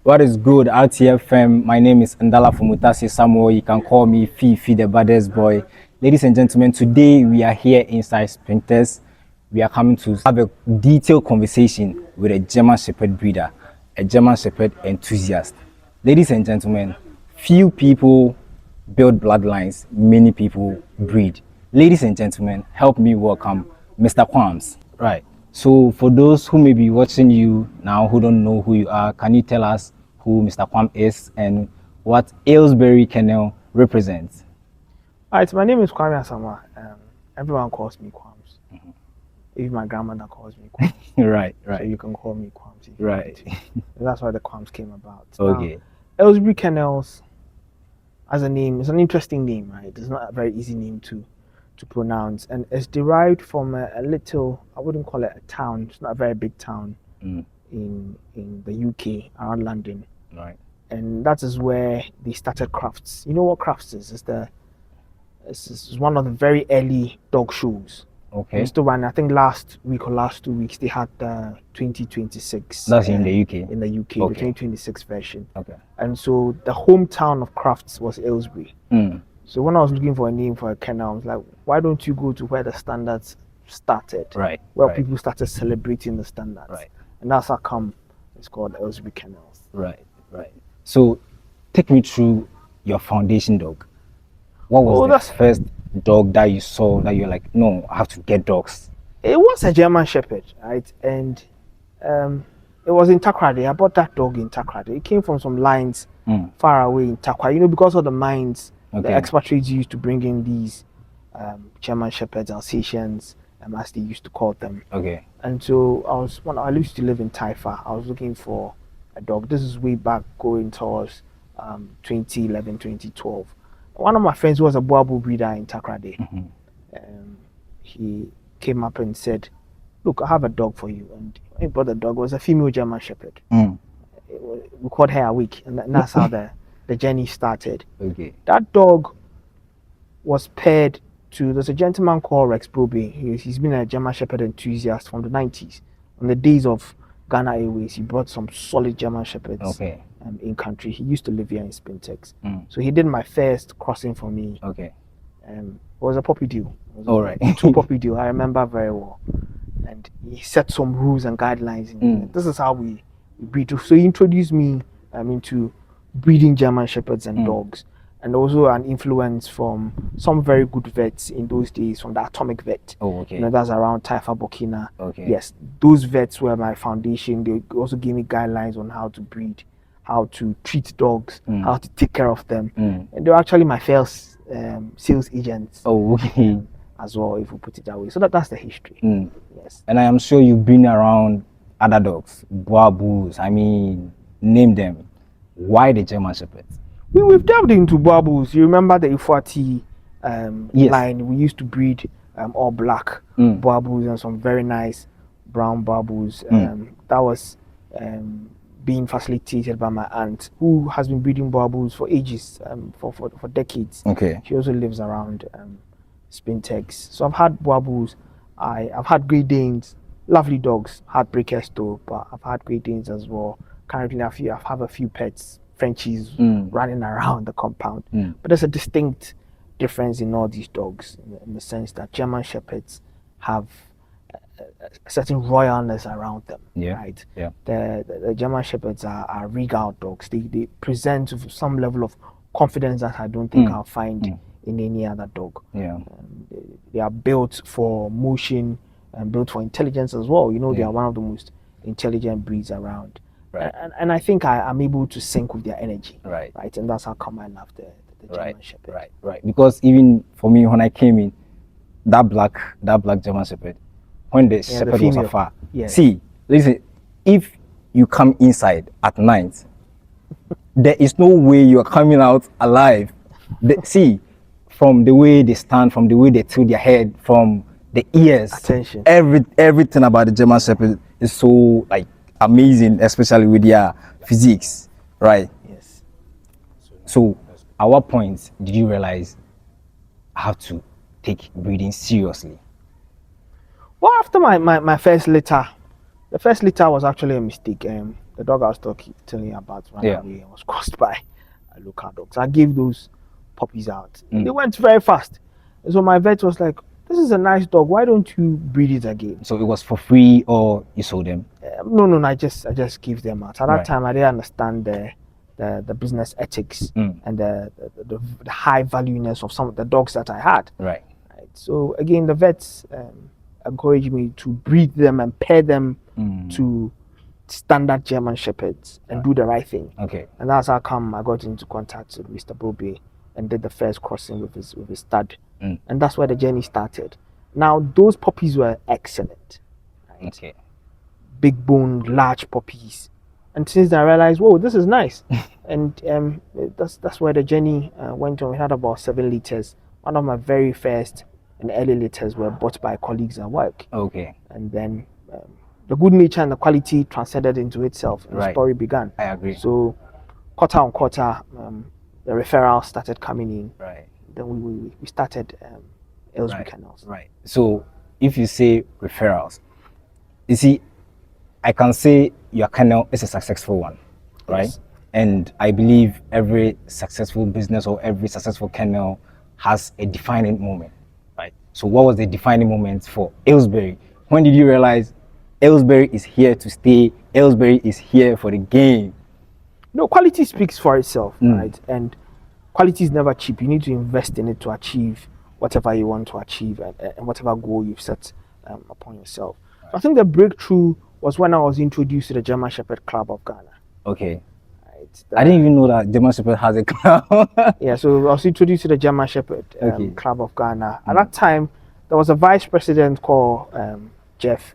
What is good, RTL fam? My name is Ndala Fumutasi Samuel. You can call me Fifi, the baddest boy. Ladies and gentlemen, today we are here inside Sprinters. We are coming to have a detailed conversation with a German Shepherd breeder, a German Shepherd enthusiast. Ladies and gentlemen, few people build bloodlines, many people breed. Ladies and gentlemen, help me welcome Mr. Quams. Right. So for those who may be watching you now who don't know who you are, can you tell us who Mr. Quam is and what Aylesbury Kennel represents? Alright, my name is Kwame Asama. Everyone calls me Quams. Even my grandmother calls me Quams. Right. So you can call me Quams. Right. That's why the Quams came about. Okay. Now, Aylesbury Kennels, as a name, is an interesting name, right? It's not a very easy name to pronounce, and it's derived from a little, I wouldn't call it a town. It's not a very big town in the UK, around London. Right. And that is where they started Crafts. You know what Crafts is? It's one of the very early dog shows. Okay. It's the one, I think last week or last 2 weeks, they had the 2026. That's in the UK? In the UK, Okay. the 2026 version. Okay. And so the hometown of Crafts was Aylesbury. So when I was looking for a name for a kennel, I was like, why don't you go to where the standards started? Right. Where right. people started celebrating the standards. Right. And that's how come it's called Aylesbury Kennels. Right. So take me through your foundation dog. What was the first dog that you saw that you're like, no, I have to get dogs? It was a German Shepherd, right? And it was in Takrady. I bought that dog in Takrady. It came from some lines far away in Takrady, because of the mines. Okay. The expatriates used to bring in these German Shepherds, Alsatians, as they used to call them. Okay. And so when I used to live in Taifa, I was looking for a dog. This is way back going towards 2011, 2012. One of my friends who was a Boabo breeder in Takrady, he came up and said, look, I have a dog for you. And he brought the dog. It was a female German Shepherd. We called her Awake, and that's how the journey started. Okay. That dog was paired to, there's a gentleman called Rex Broby. He's been a German Shepherd enthusiast from the 90s. On the days of Ghana Airways, he brought some solid German Shepherds in country. He used to live here in Spintex. So he did my first crossing for me. Okay. It was a puppy deal. All right. 2 puppy deal. I remember very well. And he set some rules and guidelines. This is how we breed. So he introduced me into breeding German Shepherds and dogs, and also an influence from some very good vets in those days, from the Atomic Vet. Oh, okay. That's around Taifa, Burkina. Okay. Yes, those vets were my foundation. They also gave me guidelines on how to breed, how to treat dogs, how to take care of them. And they were actually my first sales agents. Oh, okay. As well, if we put it that way. So that's the history. Yes. And I am sure you've been around other dogs, Boabus, name them. Why the German Shepherds? We've delved into Boabus. You remember the Ifuati line? We used to breed all black Boabus and some very nice brown Boabus. That was being facilitated by my aunt, who has been breeding Boabus for ages, for decades. Okay. She also lives around Spintex. So I've had Boabus. I've had Great Danes, lovely dogs. Heartbreakers too, but I've had Great Danes as well. Currently, I have a few pets, Frenchies, running around the compound. But there's a distinct difference in all these dogs, in the sense that German Shepherds have a certain royalness around them. Right? Yeah. The German Shepherds are regal dogs. They present with some level of confidence that I don't think I'll find in any other dog. Yeah. They are built for motion and built for intelligence as well. They are one of the most intelligent breeds around. Right. And I think I'm able to sync with their energy. Right. And that's how come I love the German Shepherd. Right. Because even for me, when I came in, that black German Shepherd, when the Shepherd was afar. Yes. See, listen, if you come inside at night, there is no way you are coming out alive. See, from the way they stand, from the way they tilt their head, from the ears, attention, everything about the German Shepherd is so amazing, especially with their physiques, right? Yes. So at what point did you realize I have to take breeding seriously? Well, after my first litter, the first litter was actually a mistake. the dog I was telling you about ran Yeah. away and was crossed by a local dog. So I gave those puppies out. Mm. They went very fast. And so my vet was like, this is a nice dog. Why don't you breed it again? So it was for free or you sold them? No. I just give them out. At that Right. time, I didn't understand the business ethics and the high valueness of some of the dogs that I had. Right. So again, the vets encouraged me to breed them and pair them to standard German Shepherds and do the right thing. Okay. And that's how come I got into contact with Mr. Bobe and did the first crossing with his stud. And that's where the journey started. Now those puppies were excellent. Right? Okay. Big boned, large puppies. And since then I realized, whoa, this is nice. And that's where the journey went on. We had about 7 litters. One of my very first and early litters were bought by colleagues at work. Okay. And then the good nature and the quality transcended into itself, and the story began. I agree. So quarter on quarter, the referrals started coming in. Right. Then we started Aylesbury Kennels. Right. So if you say referrals, you see, I can say your kennel is a successful one, right? Yes. And I believe every successful business or every successful kennel has a defining moment, right? So what was the defining moment for Aylesbury? When did you realize Aylesbury is here to stay? Aylesbury is here for the game. No, quality speaks for itself, right? And quality is never cheap. You need to invest in it to achieve whatever you want to achieve and whatever goal you've set upon yourself. Right. So I think the breakthrough was when I was introduced to the German Shepherd Club of Ghana. Okay. I didn't even know that German Shepherd has a club. Yeah, so I was introduced to the German Shepherd Club of Ghana. At that time, there was a vice president called Jeff.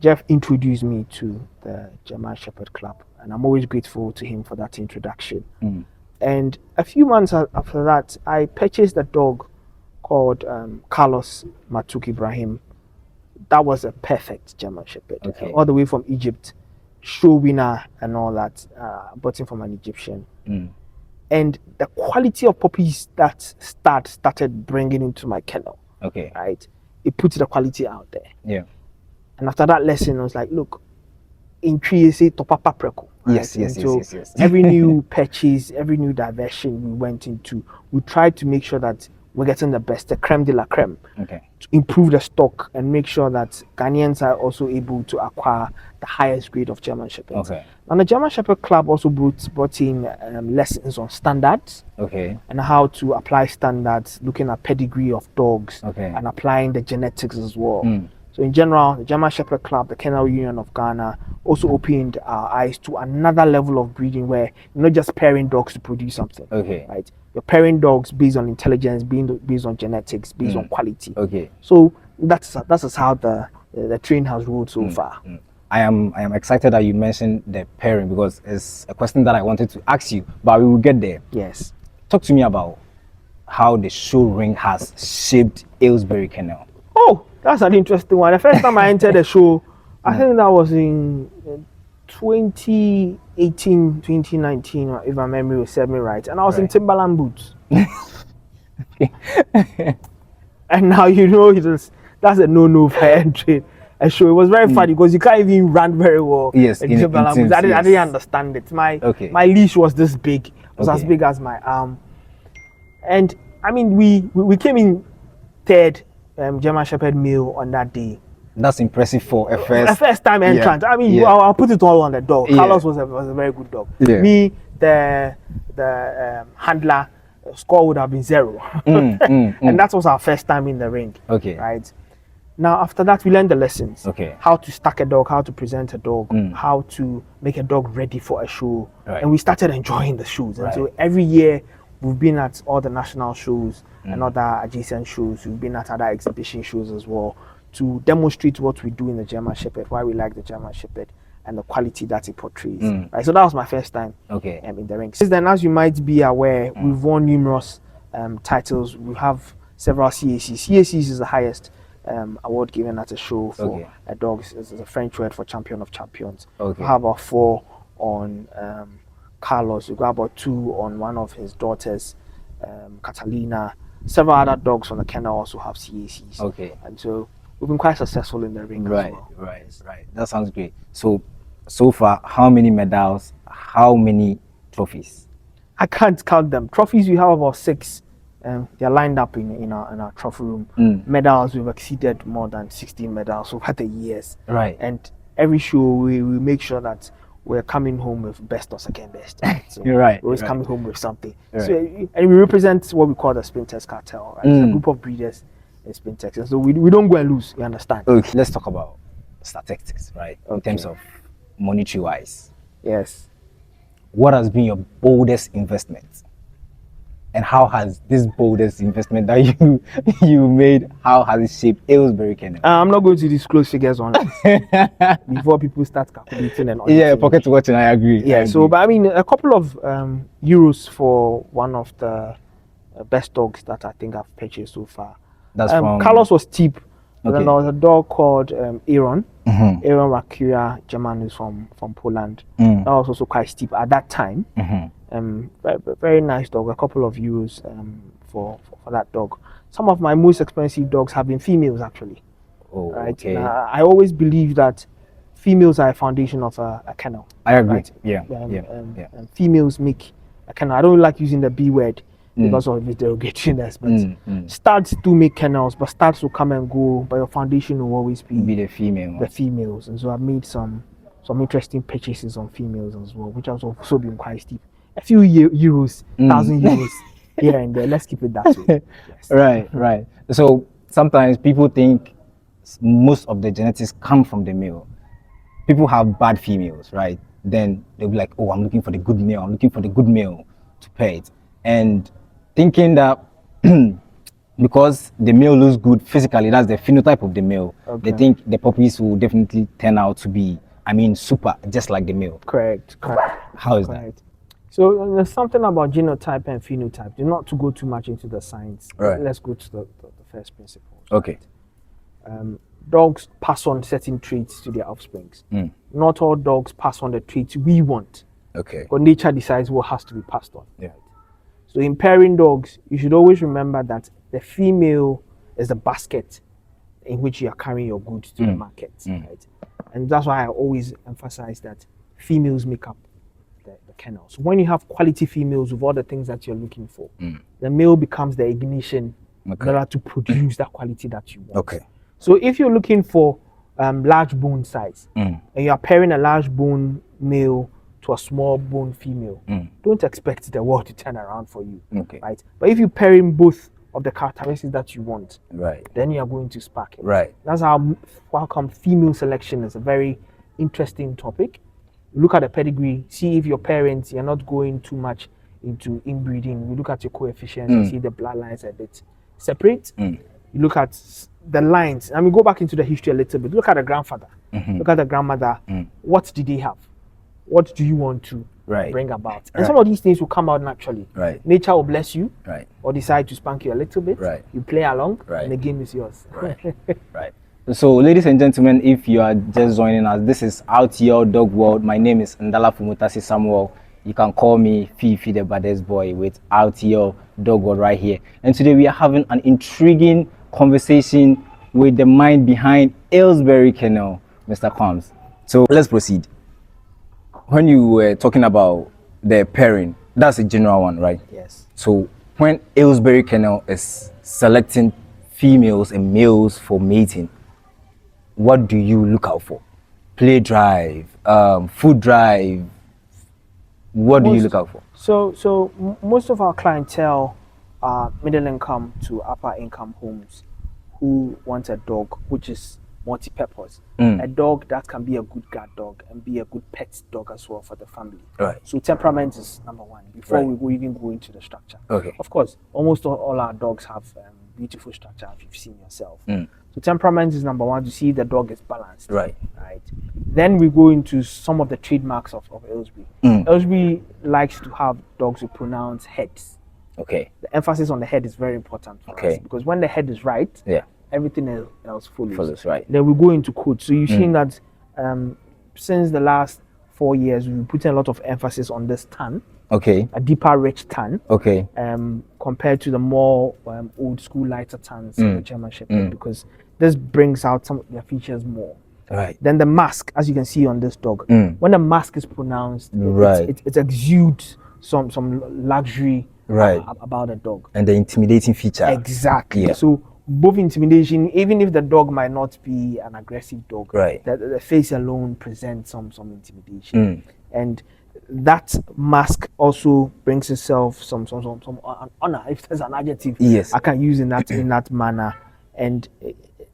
Jeff introduced me to the German Shepherd Club, and I'm always grateful to him for that introduction. And a few months after that, I purchased a dog called Carlos Matuk Ibrahim. That was a perfect German Shepherd, all the way from Egypt, show winner and all that. Bought him from an Egyptian. And the quality of puppies that started bringing into my kennel, right? It puts the quality out there. Yeah. And after that lesson, I was like, look, in 3 years, to Papa Preko. Yes. Every new purchase, every new diversion we went into, we tried to make sure that we're getting the best, the creme de la creme, to improve the stock and make sure that Ghanaians are also able to acquire the highest grade of German Shepherds. And the German Shepherd Club also brought in lessons on standards and how to apply standards, looking at pedigree of dogs and applying the genetics as well. So in general, the German Shepherd Club, the Kennel Union of Ghana, also opened our eyes to another level of breeding where you're not just pairing dogs to produce something, right? You're pairing dogs based on intelligence, based on genetics, based on quality. So that's how the train has rolled so far. I am excited that you mentioned the pairing because it's a question that I wanted to ask you, but we will get there. Yes. Talk to me about how the show ring has shaped Aylesbury Kennel. Oh, that's an interesting one. The first time I entered the show, I think that was in 2018, 2019, if my memory will serve me right. And I was in Timberland boots. And now that's a no-no for entry. A show. It was very funny because you can't even run very well. Yes, in Timberland boots. I didn't understand it. My leash was this big. It was as big as my arm. And I mean, we came in third German Shepherd male on that day. That's impressive for a first time entrant. I mean, I'll put it all on the dog. Carlos was a very good dog. Me, the handler, score would have been 0. And that was our first time in the ring. Right. Now after that, we learned the lessons. How to stack a dog, how to present a dog, how to make a dog ready for a show, and we started enjoying the shows. And so every year we've been at all the national shows and other adjacent shows. We've been at other exhibition shows as well to demonstrate what we do in the German Shepherd, why we like the German Shepherd, and the quality that it portrays. Right. So that was my first time in the ring. Since then, as you might be aware, we've won numerous titles. We have several CACs. CACs is the highest award given at a show for a dog. It's a French word for champion of champions. We have about 4 on Carlos. We got about 2 on one of his daughters, Catalina. Several other dogs from the kennel also have CACs. And so we've been quite successful in the ring as well. Right. That sounds great. So So far, how many medals? How many trophies? I can't count them. Trophies, we have about 6. They're lined up in our trophy room. Medals, we've exceeded more than 16 medals over the years. Right. And every show, we make sure that we're coming home with best or second best. So You're right. We're always right. coming home with something. Right. So, and we represent what we call the Spintex cartel, right? It's a group of breeders in Spintex. And so we don't go and lose, you understand? Okay, let's talk about statistics, right? In Okay. terms of monetary wise. Yes. What has been your boldest investment? And how has this boldest investment that you made, how has it shaped Aylesbury Kennel? I'm not going to disclose figures on it before people start calculating and Yeah, pocket watching, I agree. Yeah, I so agree. but I mean a couple of euros for one of the best dogs that I think I've purchased so far. That's from Carlos was cheap. But Okay. then there was a dog called Aaron. Mhm. Aaron Rakuria German is from Poland. Mm. That was also quite steep at that time. Very, very nice dog. A couple of euros for that dog. Some of my most expensive dogs have been females actually. Oh, Right. okay. I always believe that females are a foundation of a kennel. I agree. Right. Yeah, Yeah. yeah. Females make a kennel. I don't like using the B word because of its derogatoriness, but studs do make kennels, but studs will come and go, but your foundation will always Be be the female. the females. And so I've made some interesting purchases on females as well, which has also been quite steep. A few euros, 1,000 euros here and there. Let's keep it that way. Yes. Right, right. So sometimes people think most of the genetics come from the male. People have bad females, right? Then they'll be like, oh, I'm looking for the good male. I'm looking for the good male to pair it. And thinking that because the male looks good physically, that's the phenotype of the male, Okay. they think the puppies will definitely turn out to be, super, just like the male. Correct. How is that? Correct. So there's something about genotype and phenotype. Not to go too much into the science. Right. Let's go to the first principles. Okay. Dogs pass on certain traits to their offsprings. Not all dogs pass on the traits we want, Okay. but nature decides what has to be passed on. Yeah. So in pairing dogs, you should always remember that the female is the basket in which you are carrying your goods to the market, right? And that's why I always emphasize that females make up the kennel. So when you have quality females with all the things that you're looking for, the male becomes the ignition in order to produce that quality that you want. Okay. So if you're looking for large bone size and you are pairing a large bone male to a small bone female, don't expect the world to turn around for you. Okay. Right? But if you pair in both of the characteristics that you want, Right. then you are going to spark it. Right. That's how come female selection is a very interesting topic. Look at the pedigree, see if your parents, you're not going too much into inbreeding. You look at your coefficients, you see the bloodlines a bit separate. You look at the lines. I mean, go back into the history a little bit. Look at the grandfather. Look at the grandmother. What did they have? What do you want to bring about? And some of these things will come out naturally. Right. Nature will bless you, Right. or decide to spank you a little bit. Right. You play along, Right. and the game is yours. Right. So, ladies and gentlemen, if you are just joining us, this is RTL Dog World. My name is Ndala Fumutasi Samuel. You can call me Fifi the baddest boy with RTL Dog World right here. And today we are having an intriguing conversation with the mind behind Aylesbury Kennel, Mr. Kwams. So let's proceed. When you were talking about the pairing, that's a general one, right? Yes. So when Aylesbury Kennel is selecting females and males for mating, what do you look out for? Play drive, food drive. What do you look out for? So most of our clientele are middle income to upper income homes who want a dog which is multi-purpose. A dog that can be a good guard dog and be a good pet dog as well for the family. Right. So temperament is number one before Right. we even go into the structure. Okay. Of course, almost all our dogs have beautiful structure, if you've seen yourself. So temperament is number one, to see the dog is balanced. Right. Right. Then we go into some of the trademarks of Aylesbury. Aylesbury likes to have dogs with pronounced heads. Okay. The emphasis on the head is very important for us, because when the head is right, Yeah. everything else follows. Follows, right. Then we go into coat. So you've seen that since the last 4 years, we've been putting a lot of emphasis on this tan, Okay. a deeper, rich tan, Okay. compared to the more old school lighter tans of the German Shepherd, because this brings out some of their features more. Right. Then the mask, as you can see on this dog, when the mask is pronounced, Right. it exudes some luxury Right. about the dog. And the intimidating feature. Exactly. Yeah. So both intimidation, even if the dog might not be an aggressive dog, Right. the face alone presents some intimidation, and that mask also brings itself some honor. If there's an adjective, Yes. I can use in that manner, and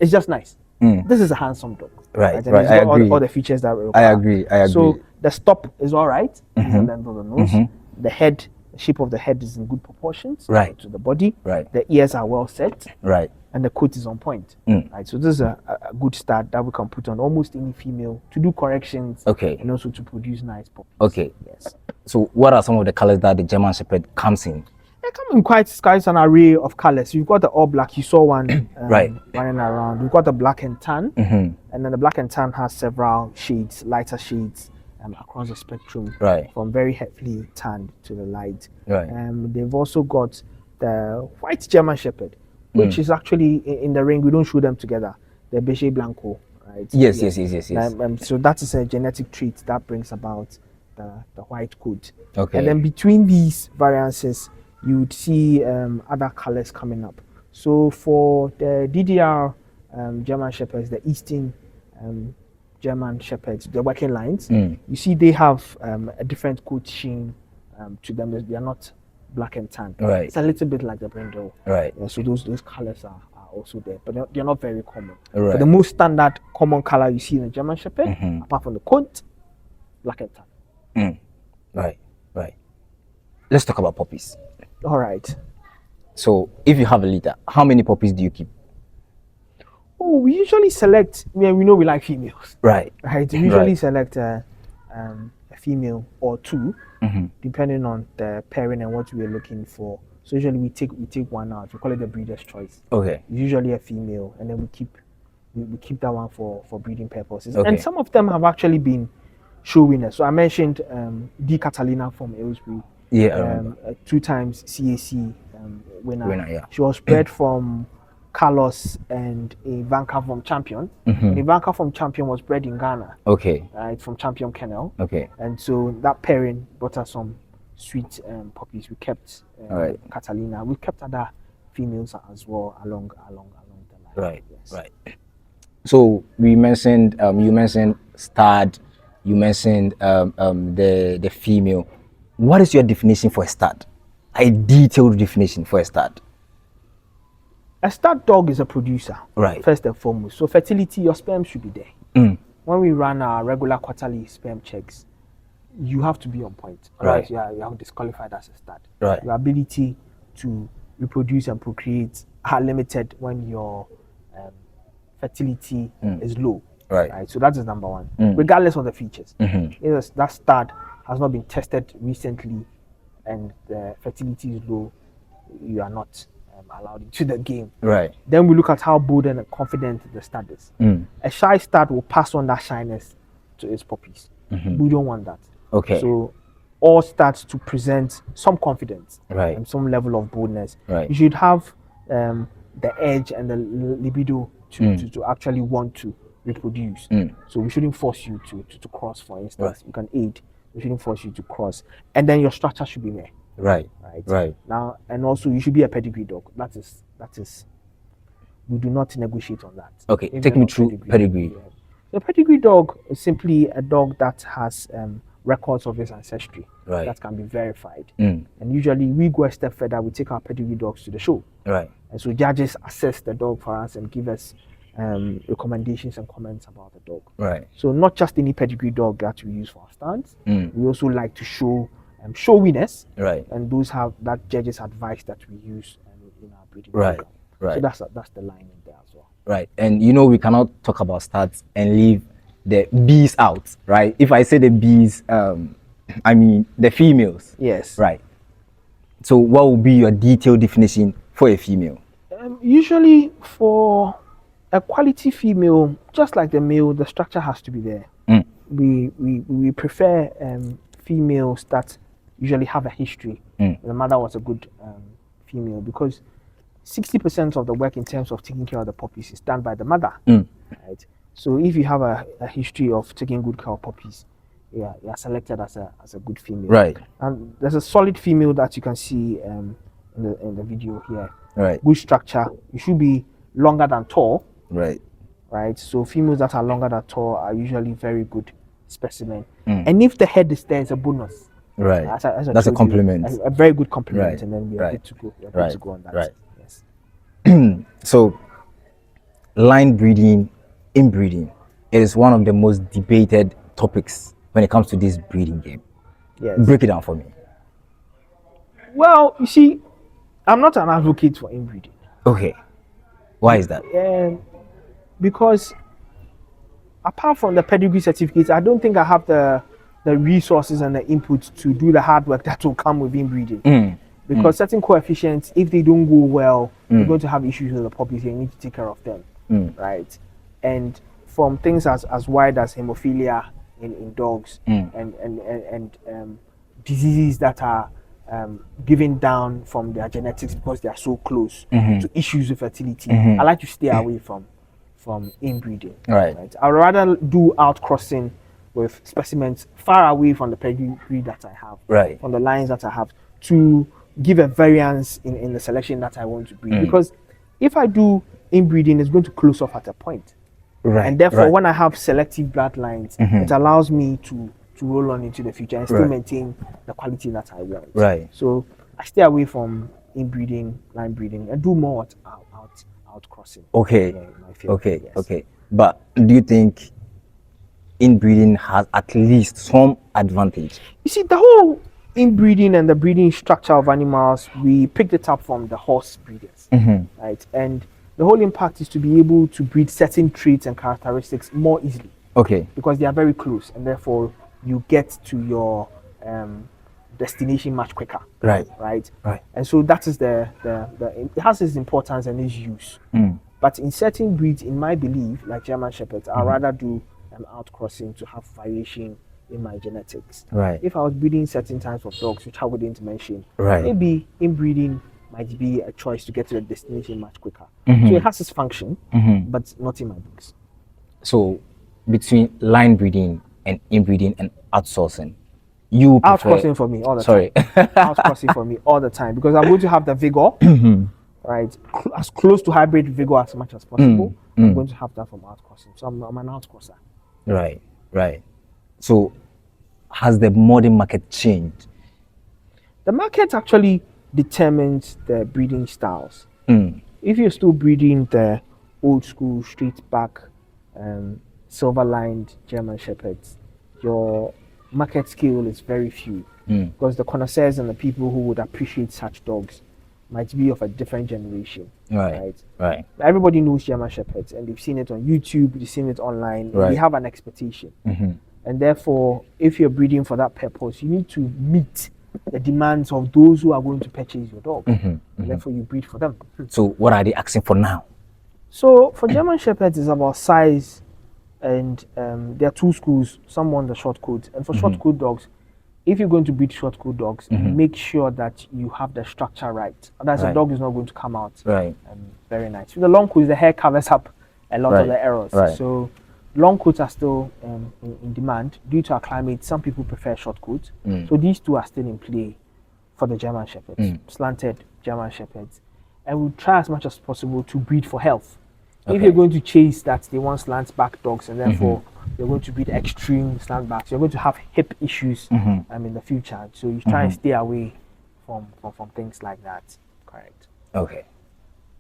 it's just nice. This is a handsome dog. Right. And Right. it's I got agree. all the features that we require. I agree. So the stop is all right. The length of the nose, the head. The shape of the head is in good proportions Right. to the body. Right. The ears are well set. Right. And the coat is on point. Right. So this is a good start that we can put on almost any female to do corrections. Okay. And also to produce nice puppies. Okay. Yes. So what are some of the colors that the German Shepherd comes in? They come in quite an array of colors. You've got the all black. You saw one Right. running around. We've got the black and tan. And then the black and tan has several shades, lighter shades. Across the spectrum, Right. from very heavily tanned to the light. Right. They've also got the white German Shepherd, which is actually in the ring. We don't show them together. The Beige Blanco, right? Yes. So that is a genetic trait that brings about the white coat. Okay. And then between these variances, you would see other colors coming up. So for the DDR German Shepherds, the Eastern German Shepherds, the working lines, you see they have a different coat sheen to them. They are not black and tan. Right. It's a little bit like the brindle. Right. Yeah, so those colors are also there, but they're not very common. Right. But the most standard common color you see in the German Shepherd, apart from the coat, black and tan. Right. Let's talk about puppies. All right. So if you have a litter, how many puppies do you keep? Oh, we usually select when we know we like females. Right. Right. We usually select a female or two, depending on the pairing and what we are looking for. So usually we take one out. We call it the breeder's choice. Okay. It's usually a female, and then we keep that one for breeding purposes. Okay. And some of them have actually been show winners. So I mentioned D. Catalina from Aylesbury. Yeah. I remember. 2 times CAC winner. Yeah. She was bred from Carlos and Ivanka from Champion. And Ivanka from Champion was bred in Ghana. Okay. Right, from Champion Kennel. Okay. And so that pairing brought us some sweet puppies. We kept Right. Catalina. We kept other females as well along the line. Right. Yes. Right. So we mentioned you mentioned stud, you mentioned the female. What is your definition for a stud? A detailed definition for a stud. A stud dog is a producer, Right. first and foremost. So fertility, your sperm should be there. When we run our regular quarterly sperm checks, you have to be on point. Right. You are disqualified as a stud. Right. Your ability to reproduce and procreate are limited when your fertility is low. Right. So that is number one, regardless of the features. If that stud has not been tested recently and the fertility is low, you are not allowed into the game. Right. Then we look at how bold and confident the stud is. A shy stud will pass on that shyness to its puppies. We don't want that. Okay. So all studs to present some confidence, Right. and some level of boldness. Right. You should have the edge and the libido to actually want to reproduce. So we shouldn't force you to cross, for instance. Right. You can aid. We shouldn't force you to cross. And then your structure should be there. Right. Right. Now, and also you should be a pedigree dog. That is we do not negotiate on that. Okay, If take you're me not through pedigree. Yeah. The pedigree dog is simply a dog that has records of his ancestry Right. that can be verified. And usually we go a step further, we take our pedigree dogs to the show. Right. And so judges assess the dog for us and give us recommendations and comments about the dog. Right. So not just any pedigree dog that we use for our stands. We also like to show winners, Right. and those have that judges advice that we use in our breeding Right. program. Right. So that's the line in there as well. Right. And we cannot talk about stats and leave the bees out, right? If I say the bees, I mean the females. Yes. Right. So what will be your detailed definition for a female? Usually for a quality female, just like the male, the structure has to be there. We prefer females that usually have a history. The mother was a good female, because 60% of the work in terms of taking care of the puppies is done by the mother. Right. So if you have a history of taking good care of puppies, yeah, you are selected as a good female. Right. And there's a solid female that you can see in the video here. Right. Good structure. You should be longer than tall. Right. Right. So females that are longer than tall are usually very good specimen. And if the head is there, it's a bonus. Right. As I That's a told you, compliment. a very good compliment, Right. and then we are good to go. We are good to go on that. Right. Yes. So, line breeding, inbreeding, it is one of the most debated topics when it comes to this breeding game. Yes. Break it down for me. Well, you see, I'm not an advocate for inbreeding. Okay. Why is that? Because apart from the pedigree certificates, I don't think I have the resources and the input to do the hard work that will come with inbreeding. Because certain coefficients, if they don't go well, you're going to have issues with the puppies. You need to take care of them, right? And from things as wide as hemophilia in dogs and diseases that are given down from their genetics because they are so close to issues with fertility, I like to stay away from inbreeding. Right. I'd rather do outcrossing with specimens far away from the pedigree that I have, Right. from the lines that I have, to give a variance in the selection that I want to breed. Because if I do inbreeding, it's going to close off at a point. Right. And therefore, right. when I have selective bloodlines, it allows me to roll on into the future and still Right. maintain the quality that I want. Right. So I stay away from inbreeding, line breeding, and do more out crossing. Okay. in my field. Okay. Yes. Okay. But do you think inbreeding has at least some advantage? You see, the whole inbreeding and the breeding structure of animals, we picked it up from the horse breeders, right? And the whole impact is to be able to breed certain traits and characteristics more easily. Okay. Because they are very close, and therefore you get to your destination much quicker. Right. Right. Right. And so that is the it has its importance and its use. But in certain breeds, in my belief, like German Shepherds, I'd rather do outcrossing to have variation in my genetics. Right. If I was breeding certain types of dogs, which I wouldn't mention, Right. maybe inbreeding might be a choice to get to the destination much quicker. So it has its function, but not in my books. So between line breeding and inbreeding and outsourcing, you prefer... Outcrossing for me all the Sorry. time. Outcrossing for me all the time, because I'm going to have the vigor, right, as close to hybrid vigor as much as possible. I'm going to have that from outcrossing. So I'm an outcrosser. Right. Right. So has the modern market changed? The market actually determines the breeding styles. If you're still breeding the old school straight back silver lined German Shepherds, your market scale is very few, because the connoisseurs and the people who would appreciate such dogs might be of a different generation. Right. Everybody knows German Shepherds, and they've seen it on YouTube, they've seen it online, and they have an expectation. And therefore, if you're breeding for that purpose, you need to meet the demands of those who are going to purchase your dog. And therefore, you breed for them. So what are they asking for now? So for German Shepherds, it's about size, and there are two schools. Some want the short coat, and for short coat dogs, if you're going to breed short coat dogs, make sure that you have the structure right. Otherwise, the dog is not going to come out very nice. With the long coats, the hair covers up a lot of the errors. So long coats are still in demand due to our climate. Some people prefer short coats. So these two are still in play for the German Shepherds, slanted German Shepherds. And we'll try as much as possible to breed for health. If you're going to chase that, they want slant back dogs, and therefore you're going to breed extreme slant backs, you're going to have hip issues in the future. So you try and stay away from things like that. Correct. Okay.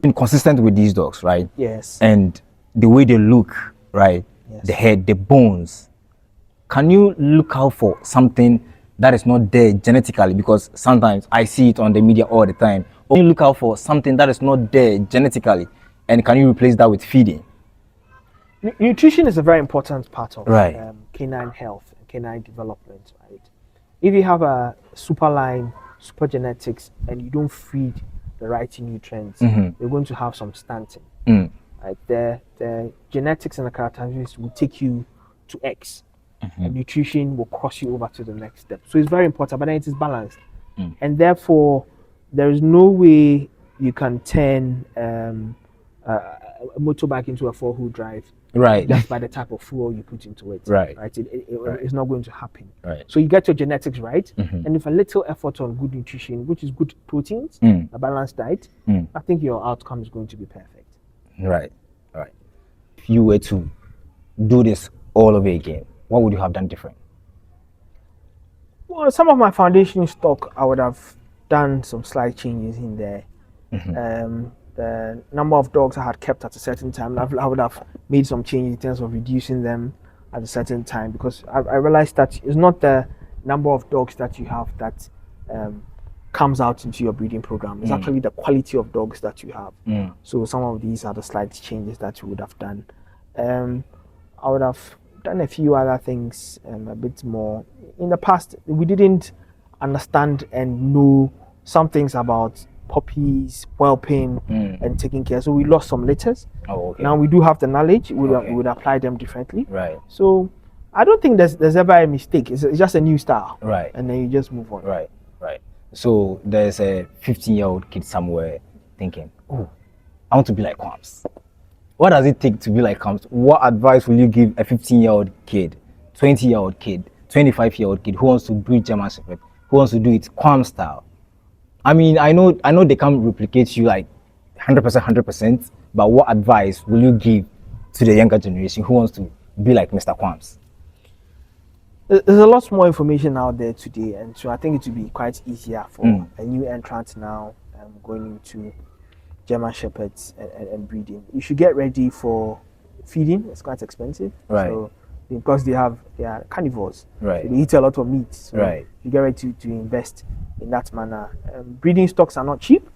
Been consistent with these dogs, right? Yes. And the way they look, right? Yes. The head, the bones. Can you look out for something that is not there genetically? Because sometimes I see it on the media all the time. Or you look out for something that is not there genetically, and can you replace that with feeding? Nutrition is a very important part of canine health and canine development, right? If you have a super line, super genetics, and you don't feed the right nutrients, you're going to have some stunting. Right? The genetics and the characteristics will take you to X, and nutrition will cross you over to the next step. So it's very important, but then it is balanced, and therefore there is no way you can turn a motorbike into a 4-wheel drive Right. just by the type of fuel you put into it. Right. Right. Right. It's not going to happen. Right. So you get your genetics right, Mhm. and with a little effort on good nutrition, which is good proteins, a balanced diet, I think your outcome is going to be perfect. Right. Right. If you were to do this all over again, what would you have done different? Well, some of my foundation stock, I would have done some slight changes in there. The number of dogs I had kept at a certain time, I would have made some change in terms of reducing them at a certain time, because I realized that it's not the number of dogs that you have that comes out into your breeding program. It's actually the quality of dogs that you have. So some of these are the slight changes that you would have done. I would have done a few other things a bit more. In the past, we didn't understand and know some things about puppies, whelping, and taking care. So we lost some litters. Oh, okay. Now we do have the knowledge. We Okay. would apply them differently. Right. So I don't think there's ever a mistake. It's just a new style. Right. And then you just move on. Right. Right. So there's a 15-year-old kid somewhere thinking, oh, I want to be like Kwams. What does it take to be like Kwams? What advice will you give a 15-year-old kid, 20-year-old kid, 25-year-old kid who wants to breed German Shepherd, who wants to do it Kwam style? I mean, I know they can't replicate you like 100%, but what advice will you give to the younger generation who wants to be like Mr. Kwams? There's a lot more information out there today, and so I think it will be quite easier for a new entrant now going into German Shepherds and breeding. You should get ready for feeding. It's quite expensive. Right. So, because they are carnivores. Right. So they eat a lot of meat. So Right. you get ready to invest in that manner. Breeding stocks are not cheap.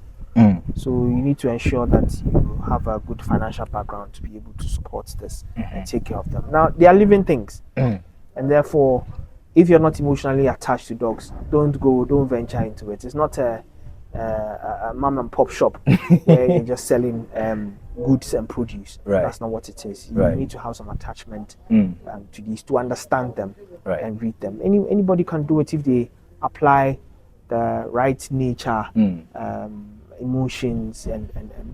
So you need to ensure that you have a good financial background to be able to support this and take care of them. Now, they are living things. And therefore, if you're not emotionally attached to dogs, don't venture into it. It's not a mom and pop shop where you're just selling goods and produce. Right. That's not what it is. You Right. need to have some attachment to these, to understand them Right. and read them. Anybody can do it if they apply the right nature, emotions, and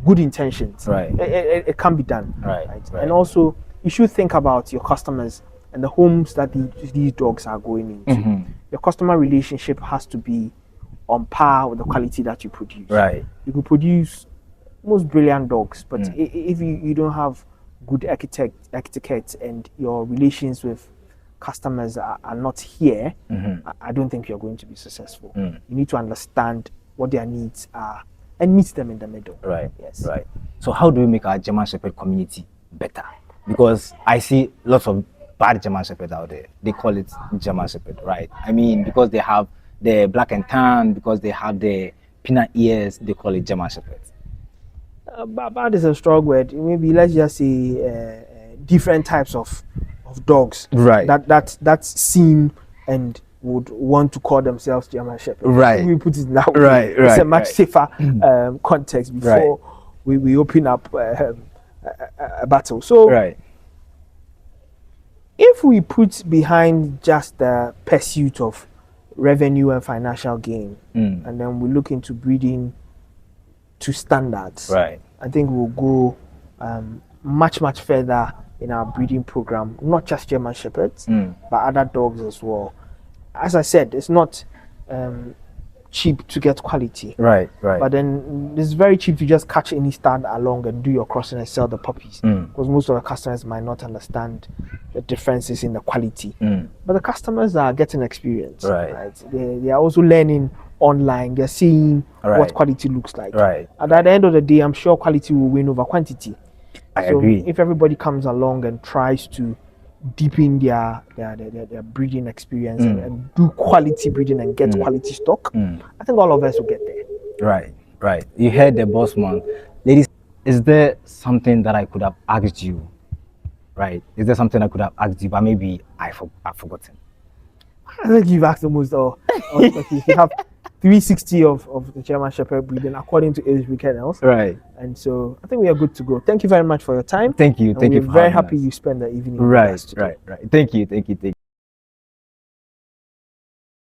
good intentions. Right. It can be done. Right. Right. And also, you should think about your customers and the homes that these dogs are going into. Your customer relationship has to be on par with the quality that you produce. Right. You could produce most brilliant dogs, but if you don't have good etiquette and your relations with customers are not here, I don't think you're going to be successful. You need to understand what their needs are and meet them in the middle. Right. Yes. Right. So how do we make our German Shepherd community better? Because I see lots of bad German Shepherd out there. They call it German Shepherd, right? I mean, because they have the black and tan, because they have the peanut ears, they call it German Shepherd. Bad is a strong word. Maybe let's just say different types of dogs. Right. That's seen and would want to call themselves German Shepherd. Right. We put it that way. Right. It's a much Right. safer context before we open up a battle. So Right. if we put behind just the pursuit of revenue and financial gain, and then we look into breeding to standards, Right. I think we'll go much further in our breeding program, not just German Shepherds, but other dogs as well. As I said, it's not cheap to get quality. Right. Right. But then it's very cheap to just catch any stud along and do your crossing and sell the puppies, because most of the customers might not understand the differences in the quality. But the customers are getting experience. Right. They are also learning online. They're seeing Right. what quality looks like. Right. And at the end of the day, I'm sure quality will win over quantity. I So agree. if everybody comes along and tries to deepen their breeding experience and do quality breeding and get quality stock, I think all of us will get there. Right. Right. You heard the boss man. Ladies, is there something that I could have asked you? Right. Is there something I could have asked you, but maybe I've forgotten? I think you've asked the most of species. We have 360 of the German Shepherd breeding according to age kennels. Right. And so I think we are good to go. Thank you very much for your time. Thank you. And Thank you we're for very having happy us. you spend the evening with us Right. today. Right. Right. Thank you. Thank you. Thank you.